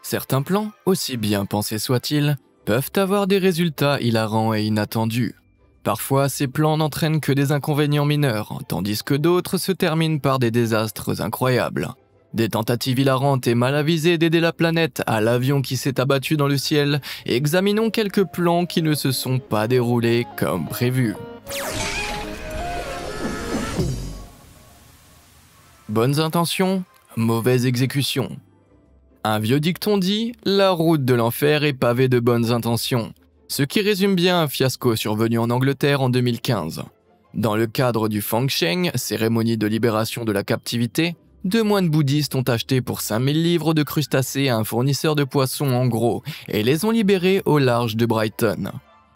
Certains plans, aussi bien pensés soient-ils, peuvent avoir des résultats hilarants et inattendus. Parfois, ces plans n'entraînent que des inconvénients mineurs, tandis que d'autres se terminent par des désastres incroyables. Des tentatives hilarantes et mal avisées d'aider la planète à l'avion qui s'est abattu dans le ciel, et examinons quelques plans qui ne se sont pas déroulés comme prévu. Bonnes intentions, mauvaise exécution. Un vieux dicton dit « La route de l'enfer est pavée de bonnes intentions », ce qui résume bien un fiasco survenu en Angleterre en 2015. Dans le cadre du Fangsheng, cérémonie de libération de la captivité, 2 moines bouddhistes ont acheté pour 5000 livres de crustacés à un fournisseur de poissons en gros et les ont libérés au large de Brighton.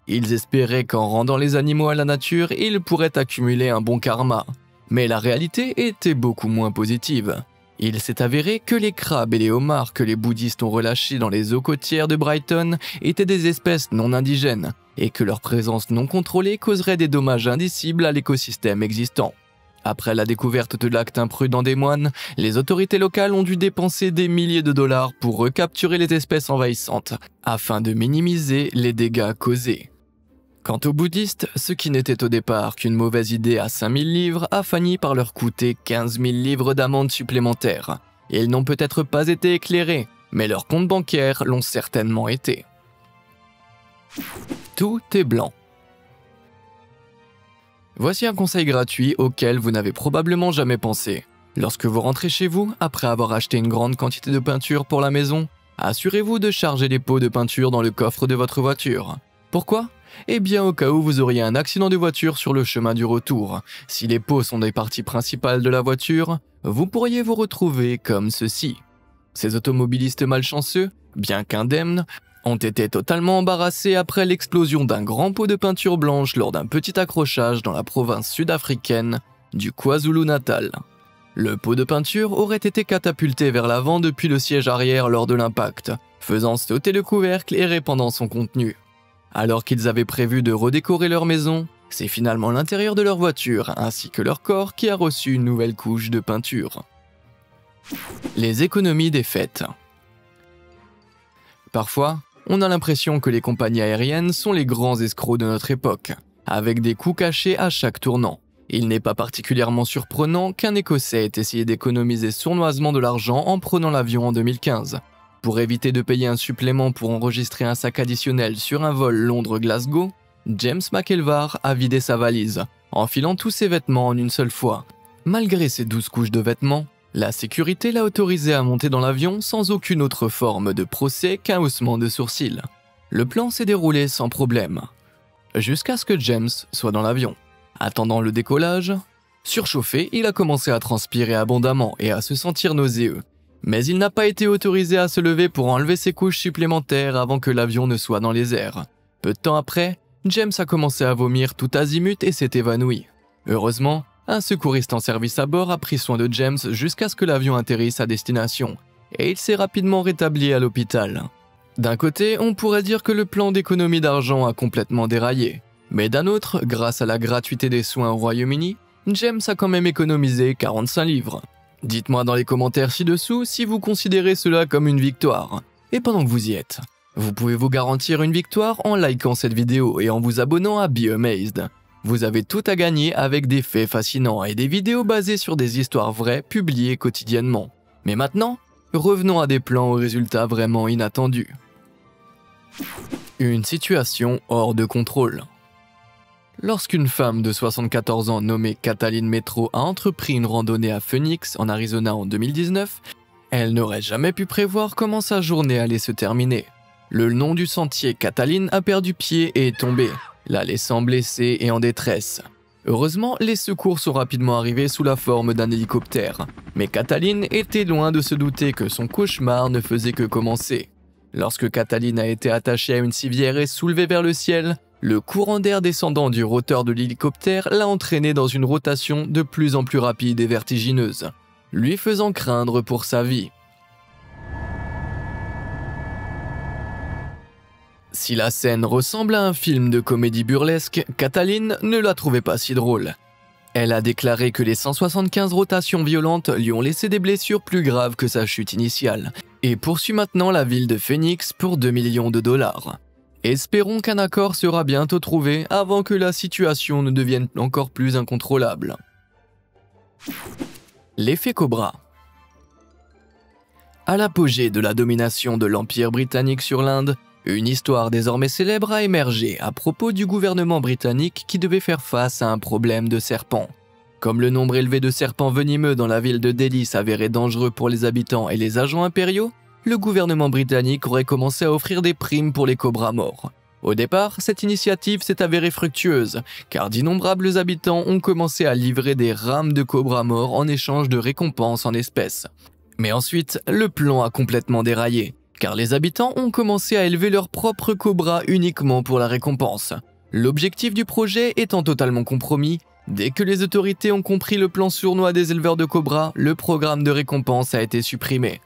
Ils espéraient qu'en rendant les animaux à la nature, ils pourraient accumuler un bon karma. Mais la réalité était beaucoup moins positive. Il s'est avéré que les crabes et les homards que les bouddhistes ont relâchés dans les eaux côtières de Brighton étaient des espèces non indigènes et que leur présence non contrôlée causerait des dommages indicibles à l'écosystème existant. Après la découverte de l'acte imprudent des moines, les autorités locales ont dû dépenser des milliers de dollars pour recapturer les espèces envahissantes, afin de minimiser les dégâts causés. Quant aux bouddhistes, ce qui n'était au départ qu'une mauvaise idée à 5000 livres a fini par leur coûter 15 000 livres d'amende supplémentaires. Ils n'ont peut-être pas été éclairés, mais leurs comptes bancaires l'ont certainement été. Tout est blanc. Voici un conseil gratuit auquel vous n'avez probablement jamais pensé. Lorsque vous rentrez chez vous, après avoir acheté une grande quantité de peinture pour la maison, assurez-vous de charger les pots de peinture dans le coffre de votre voiture. Pourquoi ? Eh bien au cas où vous auriez un accident de voiture sur le chemin du retour. Si les pots sont des parties principales de la voiture, vous pourriez vous retrouver comme ceci. Ces automobilistes malchanceux, bien qu'indemnes, ont été totalement embarrassés après l'explosion d'un grand pot de peinture blanche lors d'un petit accrochage dans la province sud-africaine du KwaZulu-Natal. Le pot de peinture aurait été catapulté vers l'avant depuis le siège arrière lors de l'impact, faisant sauter le couvercle et répandant son contenu. Alors qu'ils avaient prévu de redécorer leur maison, c'est finalement l'intérieur de leur voiture ainsi que leur corps qui a reçu une nouvelle couche de peinture. Les économies des fêtes. Parfois, on a l'impression que les compagnies aériennes sont les grands escrocs de notre époque, avec des coûts cachés à chaque tournant. Il n'est pas particulièrement surprenant qu'un Écossais ait essayé d'économiser sournoisement de l'argent en prenant l'avion en 2015. Pour éviter de payer un supplément pour enregistrer un sac additionnel sur un vol Londres-Glasgow, James McElvar a vidé sa valise, enfilant tous ses vêtements en une seule fois. Malgré ses 12 couches de vêtements, la sécurité l'a autorisé à monter dans l'avion sans aucune autre forme de procès qu'un haussement de sourcils. Le plan s'est déroulé sans problème, jusqu'à ce que James soit dans l'avion. Attendant le décollage, surchauffé, il a commencé à transpirer abondamment et à se sentir nauséeux. Mais il n'a pas été autorisé à se lever pour enlever ses couches supplémentaires avant que l'avion ne soit dans les airs. Peu de temps après, James a commencé à vomir tout azimut et s'est évanoui. Heureusement, un secouriste en service à bord a pris soin de James jusqu'à ce que l'avion atterrisse à destination, et il s'est rapidement rétabli à l'hôpital. D'un côté, on pourrait dire que le plan d'économie d'argent a complètement déraillé, mais d'un autre, grâce à la gratuité des soins au Royaume-Uni, James a quand même économisé 45 livres. Dites-moi dans les commentaires ci-dessous si vous considérez cela comme une victoire. Et pendant que vous y êtes, vous pouvez vous garantir une victoire en likant cette vidéo et en vous abonnant à Be Amazed. Vous avez tout à gagner avec des faits fascinants et des vidéos basées sur des histoires vraies publiées quotidiennement. Mais maintenant, revenons à des plans aux résultats vraiment inattendus. Une situation hors de contrôle. Lorsqu'une femme de 74 ans nommée Kathleen Metro a entrepris une randonnée à Phoenix, en Arizona en 2019, elle n'aurait jamais pu prévoir comment sa journée allait se terminer. Le long du sentier, Kathleen a perdu pied et est tombée, la laissant blessée et en détresse. Heureusement, les secours sont rapidement arrivés sous la forme d'un hélicoptère, mais Kathleen était loin de se douter que son cauchemar ne faisait que commencer. Lorsque Kathleen a été attachée à une civière et soulevée vers le ciel, le courant d'air descendant du rotor de l'hélicoptère l'a entraînée dans une rotation de plus en plus rapide et vertigineuse, lui faisant craindre pour sa vie. Si la scène ressemble à un film de comédie burlesque, Kathleen ne la trouvait pas si drôle. Elle a déclaré que les 175 rotations violentes lui ont laissé des blessures plus graves que sa chute initiale, et poursuit maintenant la ville de Phoenix pour 2 millions de dollars. Espérons qu'un accord sera bientôt trouvé avant que la situation ne devienne encore plus incontrôlable. L'effet Cobra. À l'apogée de la domination de l'Empire britannique sur l'Inde, une histoire désormais célèbre a émergé à propos du gouvernement britannique qui devait faire face à un problème de serpents. Comme le nombre élevé de serpents venimeux dans la ville de Delhi s'avérait dangereux pour les habitants et les agents impériaux, le gouvernement britannique aurait commencé à offrir des primes pour les cobras morts. Au départ, cette initiative s'est avérée fructueuse, car d'innombrables habitants ont commencé à livrer des rames de cobras morts en échange de récompenses en espèces. Mais ensuite, le plan a complètement déraillé, car les habitants ont commencé à élever leurs propres cobras uniquement pour la récompense. L'objectif du projet étant totalement compromis, dès que les autorités ont compris le plan sournois des éleveurs de cobras, le programme de récompense a été supprimé.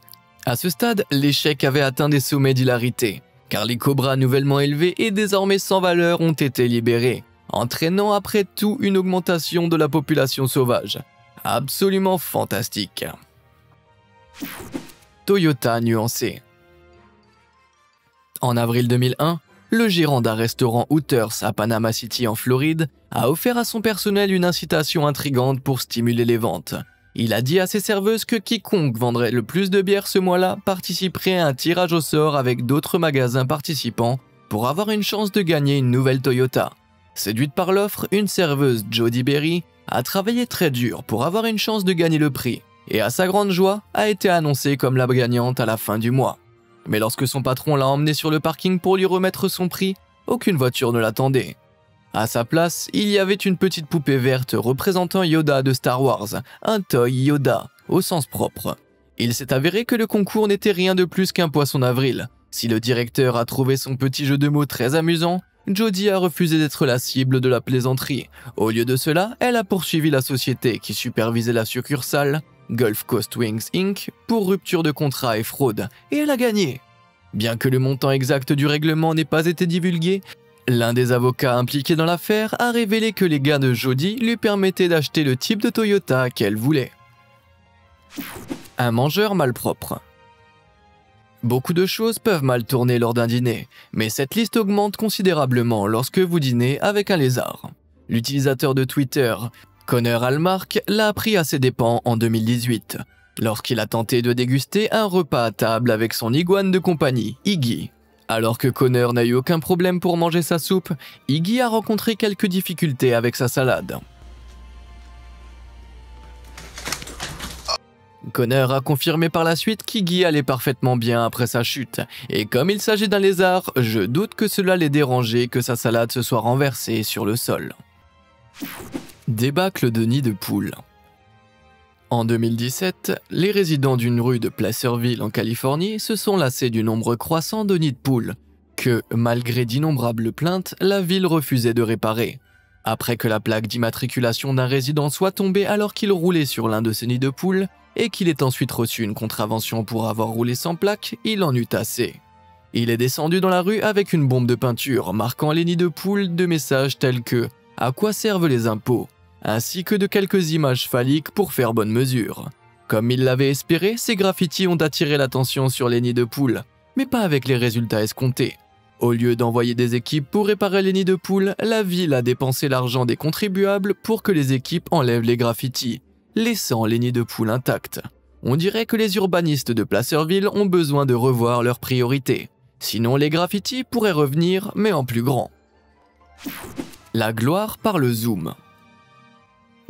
À ce stade, l'échec avait atteint des sommets d'hilarité, car les cobras nouvellement élevés et désormais sans valeur ont été libérés, entraînant après tout une augmentation de la population sauvage. Absolument fantastique. Toyota nuancé. En avril 2001, le gérant d'un restaurant Hooters à Panama City en Floride a offert à son personnel une incitation intrigante pour stimuler les ventes. Il a dit à ses serveuses que quiconque vendrait le plus de bière ce mois-là participerait à un tirage au sort avec d'autres magasins participants pour avoir une chance de gagner une nouvelle Toyota. Séduite par l'offre, une serveuse, Jody Berry, a travaillé très dur pour avoir une chance de gagner le prix et à sa grande joie a été annoncée comme la gagnante à la fin du mois. Mais lorsque son patron l'a emmenée sur le parking pour lui remettre son prix, aucune voiture ne l'attendait. À sa place, il y avait une petite poupée verte représentant Yoda de Star Wars, un toy Yoda, au sens propre. Il s'est avéré que le concours n'était rien de plus qu'un poisson d'avril. Si le directeur a trouvé son petit jeu de mots très amusant, Jody a refusé d'être la cible de la plaisanterie. Au lieu de cela, elle a poursuivi la société qui supervisait la succursale, Gulf Coast Wings Inc., pour rupture de contrat et fraude, et elle a gagné. Bien que le montant exact du règlement n'ait pas été divulgué, l'un des avocats impliqués dans l'affaire a révélé que les gains de Jody lui permettaient d'acheter le type de Toyota qu'elle voulait. Un mangeur malpropre. Beaucoup de choses peuvent mal tourner lors d'un dîner, mais cette liste augmente considérablement lorsque vous dînez avec un lézard. L'utilisateur de Twitter, Connor Almark, l'a appris à ses dépens en 2018, lorsqu'il a tenté de déguster un repas à table avec son iguane de compagnie, Iggy. Alors que Connor n'a eu aucun problème pour manger sa soupe, Iggy a rencontré quelques difficultés avec sa salade. Connor a confirmé par la suite qu'Iggy allait parfaitement bien après sa chute, et comme il s'agit d'un lézard, je doute que cela l'ait dérangé que sa salade se soit renversée sur le sol. Débâcle de nid de poule. En 2017, les résidents d'une rue de Placerville en Californie se sont lassés du nombre croissant de nids de poules que, malgré d'innombrables plaintes, la ville refusait de réparer. Après que la plaque d'immatriculation d'un résident soit tombée alors qu'il roulait sur l'un de ces nids de poules et qu'il ait ensuite reçu une contravention pour avoir roulé sans plaque, il en eut assez. Il est descendu dans la rue avec une bombe de peinture marquant les nids de poules de messages tels que « À quoi servent les impôts ?» ainsi que de quelques images phalliques pour faire bonne mesure. Comme il l'avait espéré, ces graffitis ont attiré l'attention sur les nids de poules, mais pas avec les résultats escomptés. Au lieu d'envoyer des équipes pour réparer les nids de poules, la ville a dépensé l'argent des contribuables pour que les équipes enlèvent les graffitis, laissant les nids de poules intacts. On dirait que les urbanistes de Placerville ont besoin de revoir leurs priorités. Sinon les graffitis pourraient revenir, mais en plus grand. La gloire par le Zoom.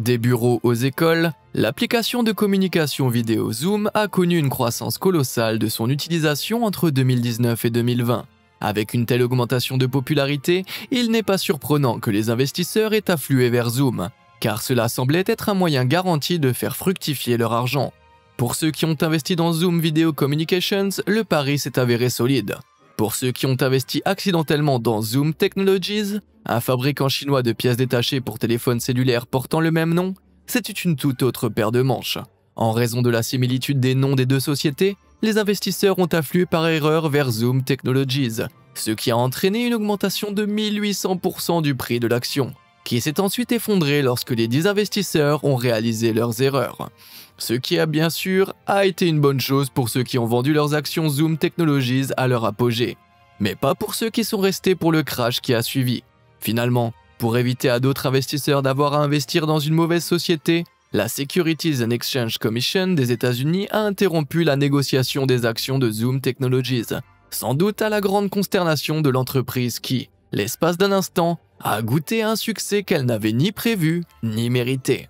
Des bureaux aux écoles, l'application de communication vidéo Zoom a connu une croissance colossale de son utilisation entre 2019 et 2020. Avec une telle augmentation de popularité, il n'est pas surprenant que les investisseurs aient afflué vers Zoom, car cela semblait être un moyen garanti de faire fructifier leur argent. Pour ceux qui ont investi dans Zoom Video Communications, le pari s'est avéré solide. Pour ceux qui ont investi accidentellement dans Zoom Technologies, un fabricant chinois de pièces détachées pour téléphones cellulaires portant le même nom, c'était une toute autre paire de manches. En raison de la similitude des noms des deux sociétés, les investisseurs ont afflué par erreur vers Zoom Technologies, ce qui a entraîné une augmentation de 1800% du prix de l'action. qui s'est ensuite effondré lorsque les 10 investisseurs ont réalisé leurs erreurs. Ce qui a bien sûr été une bonne chose pour ceux qui ont vendu leurs actions Zoom Technologies à leur apogée, mais pas pour ceux qui sont restés pour le crash qui a suivi. Finalement, pour éviter à d'autres investisseurs d'avoir à investir dans une mauvaise société, la Securities and Exchange Commission des États-Unis a interrompu la négociation des actions de Zoom Technologies, sans doute à la grande consternation de l'entreprise qui, l'espace d'un instant, a goûté à un succès qu'elle n'avait ni prévu ni mérité.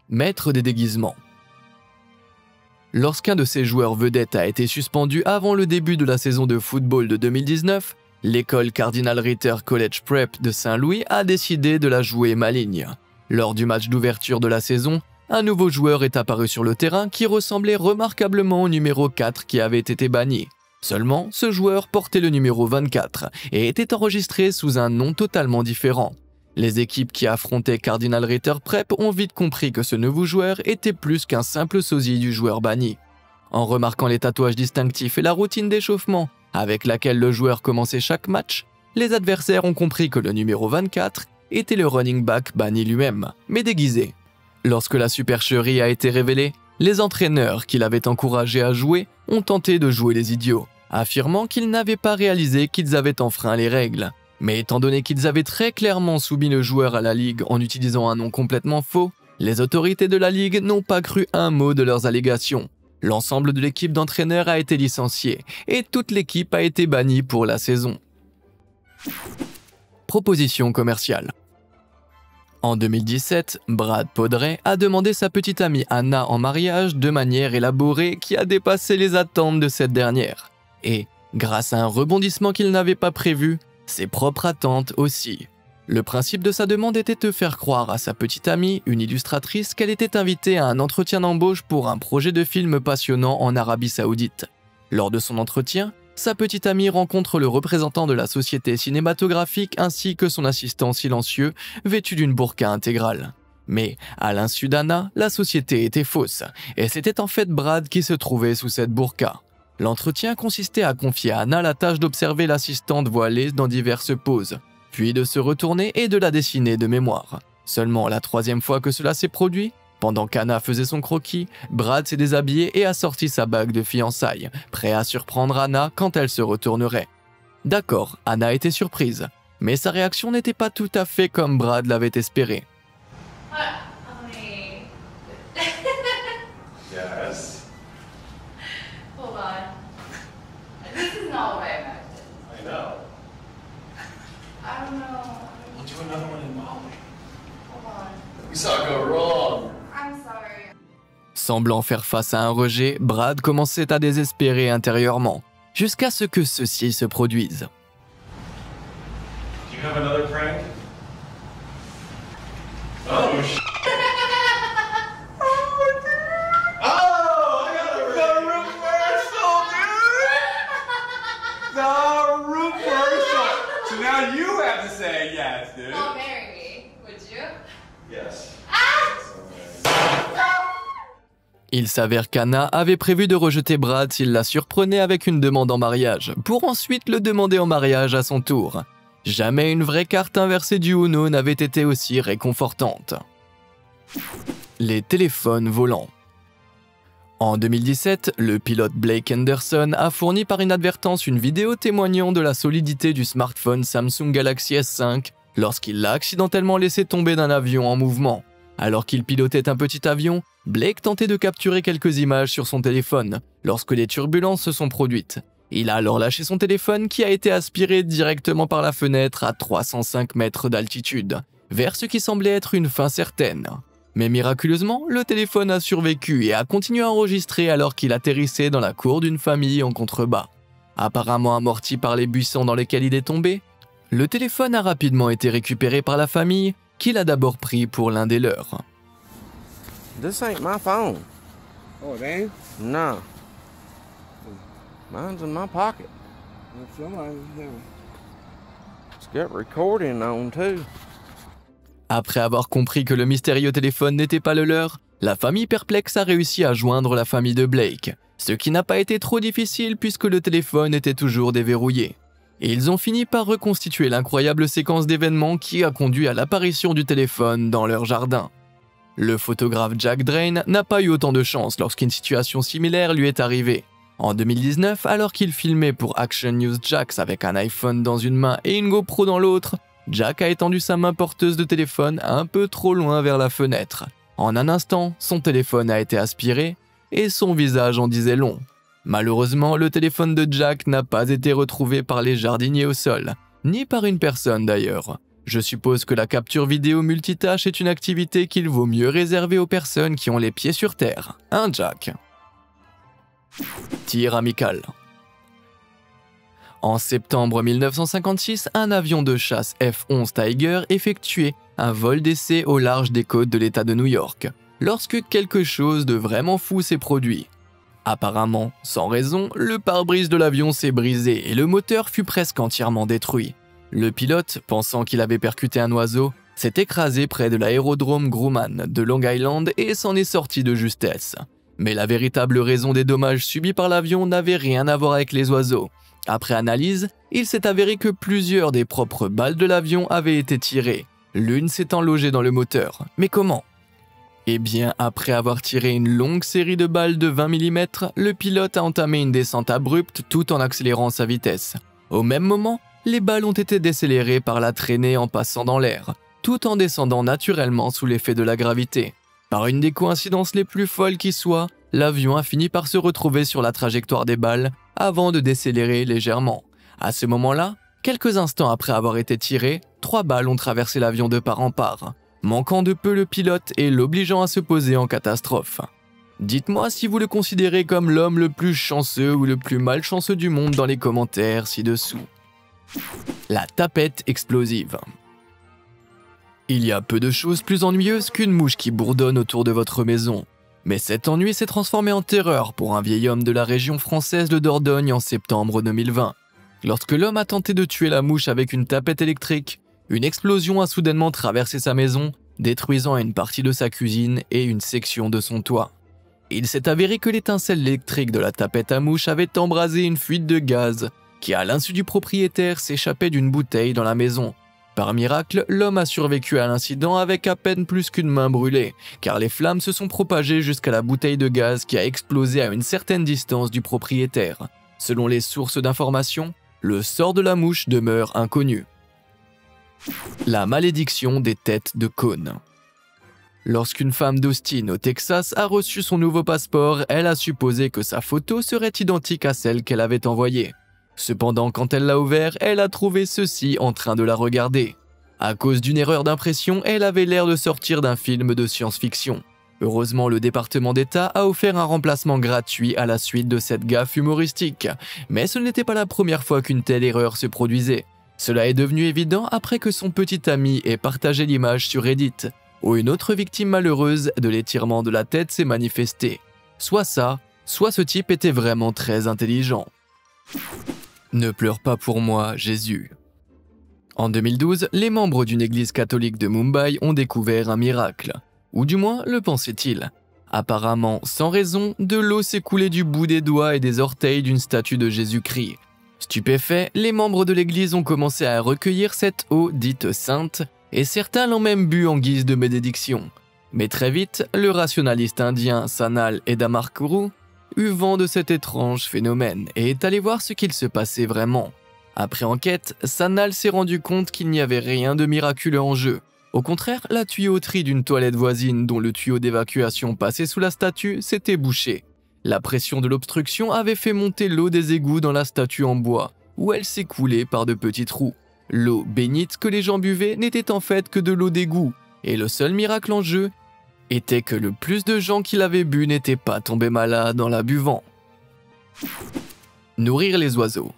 Maître des déguisements. Lorsqu'un de ses joueurs vedettes a été suspendu avant le début de la saison de football de 2019, l'école Cardinal Ritter College Prep de Saint-Louis a décidé de la jouer maligne. Lors du match d'ouverture de la saison, un nouveau joueur est apparu sur le terrain qui ressemblait remarquablement au numéro 4 qui avait été banni. Seulement, ce joueur portait le numéro 24 et était enregistré sous un nom totalement différent. Les équipes qui affrontaient Cardinal Ritter Prep ont vite compris que ce nouveau joueur était plus qu'un simple sosie du joueur banni. En remarquant les tatouages distinctifs et la routine d'échauffement avec laquelle le joueur commençait chaque match, les adversaires ont compris que le numéro 24 était le running back banni lui-même, mais déguisé. Lorsque la supercherie a été révélée, les entraîneurs qui l'avaient encouragé à jouer ont tenté de jouer les idiots, affirmant qu'ils n'avaient pas réalisé qu'ils avaient enfreint les règles. Mais étant donné qu'ils avaient très clairement soumis le joueur à la ligue en utilisant un nom complètement faux, les autorités de la ligue n'ont pas cru un mot de leurs allégations. L'ensemble de l'équipe d'entraîneurs a été licencié et toute l'équipe a été bannie pour la saison. Proposition commerciale. En 2017, Brad Podrey a demandé sa petite amie Anna en mariage de manière élaborée qui a dépassé les attentes de cette dernière. Et, grâce à un rebondissement qu'il n'avait pas prévu, ses propres attentes aussi. Le principe de sa demande était de faire croire à sa petite amie, une illustratrice, qu'elle était invitée à un entretien d'embauche pour un projet de film passionnant en Arabie Saoudite. Lors de son entretien, sa petite amie rencontre le représentant de la société cinématographique ainsi que son assistant silencieux, vêtu d'une burqa intégrale. Mais, à l'insu d'Anna, la société était fausse, et c'était en fait Brad qui se trouvait sous cette burqa. L'entretien consistait à confier à Anna la tâche d'observer l'assistante voilée dans diverses poses, puis de se retourner et de la dessiner de mémoire. Seulement la troisième fois que cela s'est produit, pendant qu'Anna faisait son croquis, Brad s'est déshabillé et a sorti sa bague de fiançailles, prêt à surprendre Anna quand elle se retournerait. D'accord, Anna était surprise, mais sa réaction n'était pas tout à fait comme Brad l'avait espéré. Yes. Hold on. This is not what I imagined. I know. I don't know. We'll do another one in Bali. Hold on. We saw it go wrong. I'm sorry. Semblant faire face à un rejet, Brad commençait à désespérer intérieurement, jusqu'à ce que ceci se produise. Do you have another prank? Oh, Oh, I got a reversal, dude! The reversal! So now you have to say yes, dude. Oh, marry me, would you? Yes. Il s'avère qu'Anna avait prévu de rejeter Brad s'il la surprenait avec une demande en mariage, pour ensuite le demander en mariage à son tour. Jamais une vraie carte inversée du Uno n'avait été aussi réconfortante. Les téléphones volants. En 2017, le pilote Blake Anderson a fourni par inadvertance une vidéo témoignant de la solidité du smartphone Samsung Galaxy S5 lorsqu'il l'a accidentellement laissé tomber d'un avion en mouvement. Alors qu'il pilotait un petit avion, Blake tentait de capturer quelques images sur son téléphone lorsque les turbulences se sont produites. Il a alors lâché son téléphone qui a été aspiré directement par la fenêtre à 305 mètres d'altitude, vers ce qui semblait être une fin certaine. Mais miraculeusement, le téléphone a survécu et a continué à enregistrer alors qu'il atterrissait dans la cour d'une famille en contrebas. Apparemment amorti par les buissons dans lesquels il est tombé, le téléphone a rapidement été récupéré par la famille, qui l'a d'abord pris pour l'un des leurs. This ain't my phone. Oh, it ain't? No. Mine's in my pocket. It's got recording on too. Après avoir compris que le mystérieux téléphone n'était pas le leur, la famille perplexe a réussi à joindre la famille de Blake, ce qui n'a pas été trop difficile puisque le téléphone était toujours déverrouillé. Et ils ont fini par reconstituer l'incroyable séquence d'événements qui a conduit à l'apparition du téléphone dans leur jardin. Le photographe Jack Drain n'a pas eu autant de chance lorsqu'une situation similaire lui est arrivée. En 2019, alors qu'il filmait pour Action News Jax avec un iPhone dans une main et une GoPro dans l'autre, Jack a étendu sa main porteuse de téléphone un peu trop loin vers la fenêtre. En un instant, son téléphone a été aspiré et son visage en disait long. Malheureusement, le téléphone de Jack n'a pas été retrouvé par les jardiniers au sol, ni par une personne d'ailleurs. Je suppose que la capture vidéo multitâche est une activité qu'il vaut mieux réserver aux personnes qui ont les pieds sur terre. Hein, Jack? Tir amical. En septembre 1956, un avion de chasse F-11 Tiger effectuait un vol d'essai au large des côtes de l'État de New York, lorsque quelque chose de vraiment fou s'est produit. Apparemment, sans raison, le pare-brise de l'avion s'est brisé et le moteur fut presque entièrement détruit. Le pilote, pensant qu'il avait percuté un oiseau, s'est écrasé près de l'aérodrome Grumman de Long Island et s'en est sorti de justesse. Mais la véritable raison des dommages subis par l'avion n'avait rien à voir avec les oiseaux. Après analyse, il s'est avéré que plusieurs des propres balles de l'avion avaient été tirées, l'une s'étant logée dans le moteur. Mais comment ? Eh bien, après avoir tiré une longue série de balles de 20 mm, le pilote a entamé une descente abrupte tout en accélérant sa vitesse. Au même moment, les balles ont été décélérées par la traînée en passant dans l'air, tout en descendant naturellement sous l'effet de la gravité. Par une des coïncidences les plus folles qui soient, l'avion a fini par se retrouver sur la trajectoire des balles avant de décélérer légèrement. À ce moment-là, quelques instants après avoir été tiré, 3 balles ont traversé l'avion de part en part, manquant de peu le pilote et l'obligeant à se poser en catastrophe. Dites-moi si vous le considérez comme l'homme le plus chanceux ou le plus malchanceux du monde dans les commentaires ci-dessous. La tapette explosive. Il y a peu de choses plus ennuyeuses qu'une mouche qui bourdonne autour de votre maison. Mais cet ennui s'est transformé en terreur pour un vieil homme de la région française de Dordogne en septembre 2020. Lorsque l'homme a tenté de tuer la mouche avec une tapette électrique, une explosion a soudainement traversé sa maison, détruisant une partie de sa cuisine et une section de son toit. Il s'est avéré que l'étincelle électrique de la tapette à mouche avait embrasé une fuite de gaz qui, à l'insu du propriétaire, s'échappait d'une bouteille dans la maison. Par miracle, l'homme a survécu à l'incident avec à peine plus qu'une main brûlée, car les flammes se sont propagées jusqu'à la bouteille de gaz qui a explosé à une certaine distance du propriétaire. Selon les sources d'information, le sort de la mouche demeure inconnu. La malédiction des têtes de cône. Lorsqu'une femme d'Austin, au Texas, a reçu son nouveau passeport, elle a supposé que sa photo serait identique à celle qu'elle avait envoyée. Cependant, quand elle l'a ouvert, elle a trouvé ceci en train de la regarder. À cause d'une erreur d'impression, elle avait l'air de sortir d'un film de science-fiction. Heureusement, le département d'État a offert un remplacement gratuit à la suite de cette gaffe humoristique. Mais ce n'était pas la première fois qu'une telle erreur se produisait. Cela est devenu évident après que son petit ami ait partagé l'image sur Reddit, où une autre victime malheureuse de l'étirement de la tête s'est manifestée. Soit ça, soit ce type était vraiment très intelligent. Ne pleure pas pour moi, Jésus. En 2012, les membres d'une église catholique de Mumbai ont découvert un miracle. Ou du moins le pensaient-ils. Apparemment, sans raison, de l'eau s'est coulée du bout des doigts et des orteils d'une statue de Jésus-Christ. Stupéfaits, les membres de l'église ont commencé à recueillir cette eau dite sainte, et certains l'ont même bu en guise de bénédiction. Mais très vite, le rationaliste indien Sanal Edamarkuru eut vent de cet étrange phénomène et est allé voir ce qu'il se passait vraiment. Après enquête, Sanal s'est rendu compte qu'il n'y avait rien de miraculeux en jeu. Au contraire, la tuyauterie d'une toilette voisine dont le tuyau d'évacuation passait sous la statue s'était bouché. La pression de l'obstruction avait fait monter l'eau des égouts dans la statue en bois, où elle s'est coulée par de petits trous. L'eau bénite que les gens buvaient n'était en fait que de l'eau d'égout, et le seul miracle en jeu était que le plus de gens qui l'avaient bu n'étaient pas tombés malades en la buvant. Nourrir les oiseaux.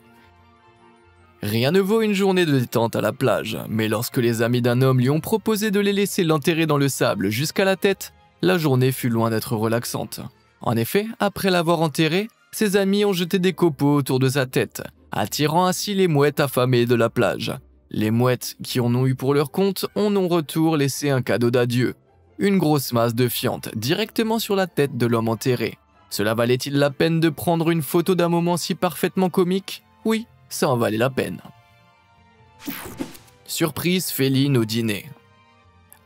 Rien ne vaut une journée de détente à la plage, mais lorsque les amis d'un homme lui ont proposé de les laisser l'enterrer dans le sable jusqu'à la tête, la journée fut loin d'être relaxante. En effet, après l'avoir enterré, ses amis ont jeté des copeaux autour de sa tête, attirant ainsi les mouettes affamées de la plage. Les mouettes, qui en ont eu pour leur compte, ont en retour laissé un cadeau d'adieu. Une grosse masse de fientes directement sur la tête de l'homme enterré. Cela valait-il la peine de prendre une photo d'un moment si parfaitement comique? Oui, ça en valait la peine. Surprise féline au dîner.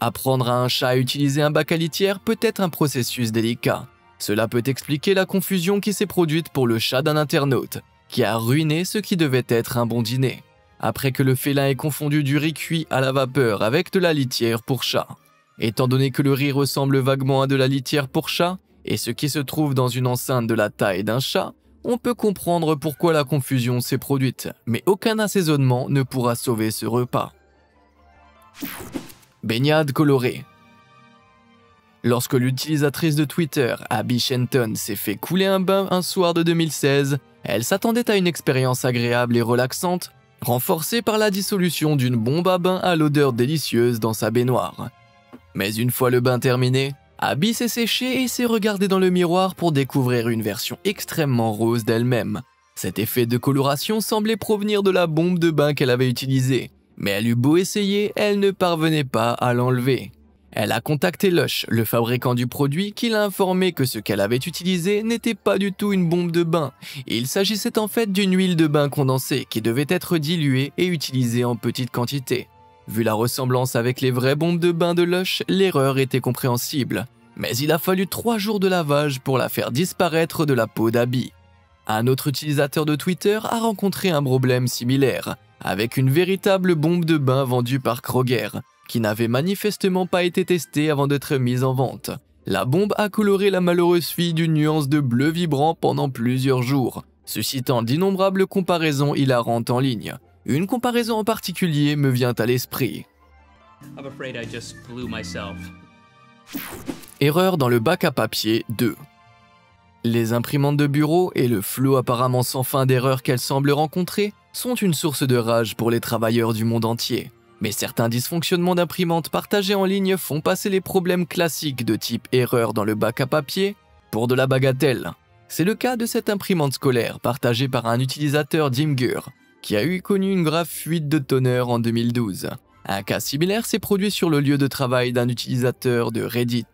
Apprendre à un chat à utiliser un bac à litière peut être un processus délicat. Cela peut expliquer la confusion qui s'est produite pour le chat d'un internaute, qui a ruiné ce qui devait être un bon dîner, après que le félin ait confondu du riz cuit à la vapeur avec de la litière pour chat. Étant donné que le riz ressemble vaguement à de la litière pour chat, et ce qui se trouve dans une enceinte de la taille d'un chat, on peut comprendre pourquoi la confusion s'est produite, mais aucun assaisonnement ne pourra sauver ce repas. Baignade colorée. Lorsque l'utilisatrice de Twitter, Abby Shenton, s'est fait couler un bain un soir de 2016, elle s'attendait à une expérience agréable et relaxante, renforcée par la dissolution d'une bombe à bain à l'odeur délicieuse dans sa baignoire. Mais une fois le bain terminé, Abby s'est séchée et s'est regardée dans le miroir pour découvrir une version extrêmement rose d'elle-même. Cet effet de coloration semblait provenir de la bombe de bain qu'elle avait utilisée, mais elle eut beau essayer, elle ne parvenait pas à l'enlever. Elle a contacté Lush, le fabricant du produit, qui l'a informé que ce qu'elle avait utilisé n'était pas du tout une bombe de bain. Il s'agissait en fait d'une huile de bain condensée qui devait être diluée et utilisée en petite quantité. Vu la ressemblance avec les vraies bombes de bain de Lush, l'erreur était compréhensible. Mais il a fallu 3 jours de lavage pour la faire disparaître de la peau d'Abby. Un autre utilisateur de Twitter a rencontré un problème similaire, avec une véritable bombe de bain vendue par Kroger, qui n'avait manifestement pas été testée avant d'être mise en vente. La bombe a coloré la malheureuse fille d'une nuance de bleu vibrant pendant plusieurs jours, suscitant d'innombrables comparaisons hilarantes en ligne. Une comparaison en particulier me vient à l'esprit. I'm afraid I just blew myself. Erreur dans le bac à papier 2. Les imprimantes de bureau et le flot apparemment sans fin d'erreurs qu'elles semblent rencontrer sont une source de rage pour les travailleurs du monde entier. Mais certains dysfonctionnements d'imprimantes partagées en ligne font passer les problèmes classiques de type erreur dans le bac à papier pour de la bagatelle. C'est le cas de cette imprimante scolaire partagée par un utilisateur d'Imgur, qui a connu une grave fuite de toner en 2012. Un cas similaire s'est produit sur le lieu de travail d'un utilisateur de Reddit,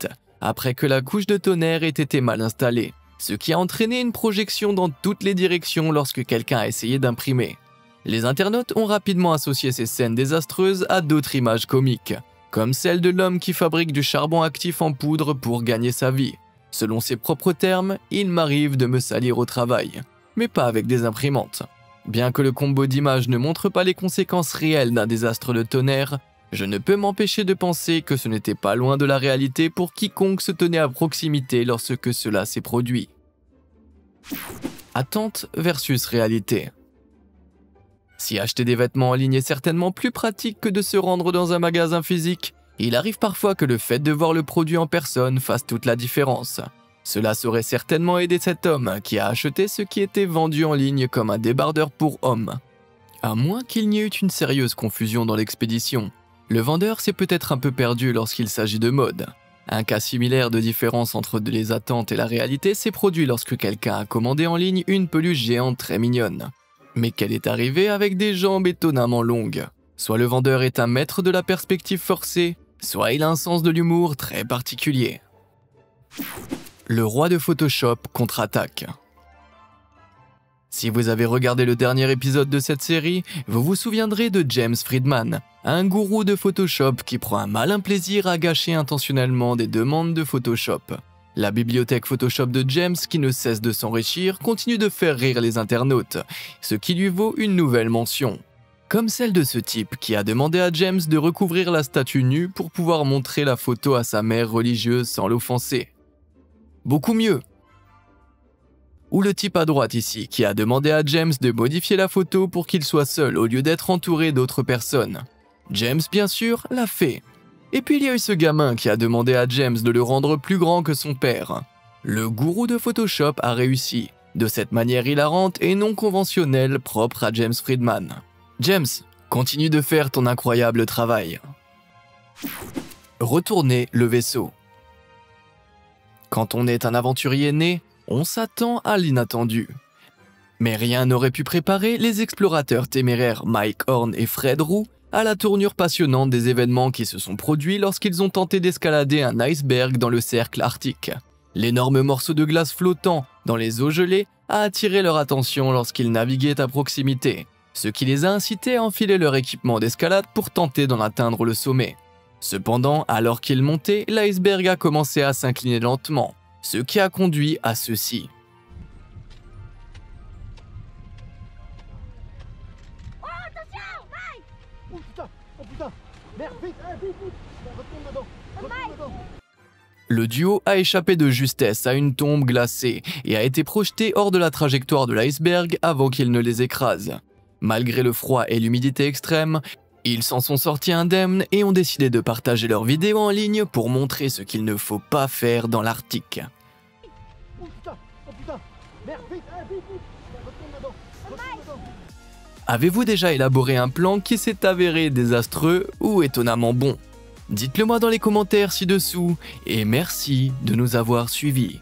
après que la couche de toner ait été mal installée, ce qui a entraîné une projection dans toutes les directions lorsque quelqu'un a essayé d'imprimer. Les internautes ont rapidement associé ces scènes désastreuses à d'autres images comiques, comme celle de l'homme qui fabrique du charbon actif en poudre pour gagner sa vie. Selon ses propres termes, il m'arrive de me salir au travail, mais pas avec des imprimantes. Bien que le combo d'images ne montre pas les conséquences réelles d'un désastre de tonnerre, je ne peux m'empêcher de penser que ce n'était pas loin de la réalité pour quiconque se tenait à proximité lorsque cela s'est produit. Attente versus réalité. Si acheter des vêtements en ligne est certainement plus pratique que de se rendre dans un magasin physique, il arrive parfois que le fait de voir le produit en personne fasse toute la différence. Cela saurait certainement aider cet homme qui a acheté ce qui était vendu en ligne comme un débardeur pour hommes. À moins qu'il n'y ait eu une sérieuse confusion dans l'expédition, le vendeur s'est peut-être un peu perdu lorsqu'il s'agit de mode. Un cas similaire de différence entre les attentes et la réalité s'est produit lorsque quelqu'un a commandé en ligne une peluche géante très mignonne, mais qu'elle est arrivée avec des jambes étonnamment longues. Soit le vendeur est un maître de la perspective forcée, soit il a un sens de l'humour très particulier. Le roi de Photoshop contre-attaque. Si vous avez regardé le dernier épisode de cette série, vous vous souviendrez de James Friedman, un gourou de Photoshop qui prend un malin plaisir à gâcher intentionnellement des demandes de Photoshop. La bibliothèque Photoshop de James, qui ne cesse de s'enrichir, continue de faire rire les internautes, ce qui lui vaut une nouvelle mention. Comme celle de ce type qui a demandé à James de recouvrir la statue nue pour pouvoir montrer la photo à sa mère religieuse sans l'offenser. Beaucoup mieux. Ou le type à droite ici, qui a demandé à James de modifier la photo pour qu'il soit seul au lieu d'être entouré d'autres personnes. James, bien sûr, l'a fait. Et puis il y a eu ce gamin qui a demandé à James de le rendre plus grand que son père. Le gourou de Photoshop a réussi, de cette manière hilarante et non conventionnelle propre à James Friedman. James, continue de faire ton incroyable travail. Retourner le vaisseau. Quand on est un aventurier né, on s'attend à l'inattendu. Mais rien n'aurait pu préparer les explorateurs téméraires Mike Horn et Fred Roux à la tournure passionnante des événements qui se sont produits lorsqu'ils ont tenté d'escalader un iceberg dans le cercle arctique. L'énorme morceau de glace flottant dans les eaux gelées a attiré leur attention lorsqu'ils naviguaient à proximité. ce qui les a incités à enfiler leur équipement d'escalade pour tenter d'en atteindre le sommet. Cependant, alors qu'ils montaient, l'iceberg a commencé à s'incliner lentement, ce qui a conduit à ceci. Le duo a échappé de justesse à une tombe glacée et a été projeté hors de la trajectoire de l'iceberg avant qu'il ne les écrase. Malgré le froid et l'humidité extrême, ils s'en sont sortis indemnes et ont décidé de partager leurs vidéos en ligne pour montrer ce qu'il ne faut pas faire dans l'Arctique. Avez-vous déjà élaboré un plan qui s'est avéré désastreux ou étonnamment bon? Dites-le moi dans les commentaires ci-dessous et merci de nous avoir suivis.